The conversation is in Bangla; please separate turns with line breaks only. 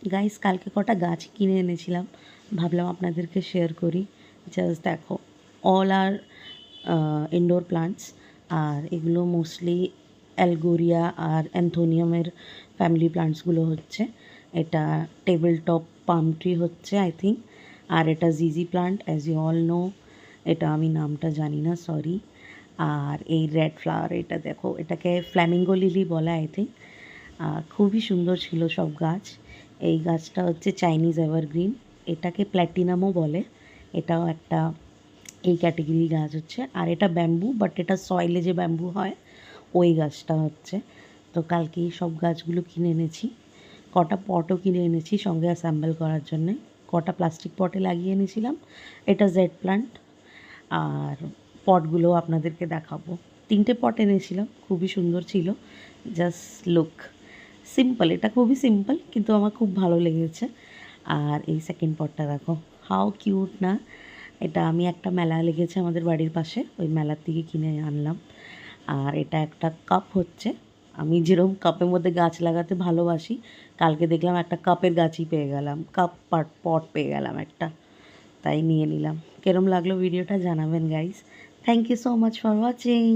গাইস কালকে কটা গাছ কিনে এনেছিলাম, ভাবলাম আপনাদেরকে শেয়ার করি। জাস্ট দেখো, অল আর ইনডোর প্লান্টস। আর এগুলো মোস্টলি অ্যালগোরিয়া আর অ্যান্থোনিয়ামের ফ্যামিলি প্লান্টসগুলো হচ্ছে। এটা টেবিল টপ পাম ট্রি হচ্ছে আই থিঙ্ক। আর এটা জিজি plant, as you all know. এটা আমি নামটা জানি না, সরি। আর এই রেড ফ্লাওয়ার, এটা দেখো, এটাকে ফ্ল্যামিঙ্গো লিলি বলে আই থিঙ্ক। খুবই সুন্দর ছিল সব গাছ। এই গাছটা হচ্ছে চাইনিজ এভারগ্রিন, এটাকে প্ল্যাটিনামও বলে। এটাও একটা এই ক্যাটেগরির গাছ হচ্ছে। আর এটা ব্যাম্বু, বাট এটা সয়েলে যে ব্যাম্বু হয় ওই গাছটা হচ্ছে। তো কালকে এই সব গাছগুলো কিনে এনেছি। কটা পটও কিনে এনেছি সঙ্গে অ্যাসেম্বল করার জন্যে। কটা প্লাস্টিক পটে লাগিয়ে এনেছিলাম। এটা জেড প্লান্ট। আর পটগুলোও আপনাদেরকে দেখাবো। 3টে পট এনেছিলাম, খুবই সুন্দর ছিল। জাস্ট লুক সিম্পল, এটা খুবই সিম্পল কিন্তু আমার খুব ভালো লেগেছে। আর এই সেকেন্ড পটটা দেখো, হাউ কিউট না। এটা আমি একটা মেলা লেগেছে আমাদের বাড়ির পাশে, ওই মেলার থেকে কিনে আনলাম। আর এটা একটা কাপ হচ্ছে। আমি যেরকম কাপের মধ্যে গাছ লাগাতে ভালোবাসি, কালকে দেখলাম একটা কাপের গাছই পেয়ে গেলাম, কাপ পট পেয়ে গেলাম একটা, তাই নিয়ে নিলাম। কেরম লাগলো ভিডিওটা জানাবেন guys. Thank you so much for watching.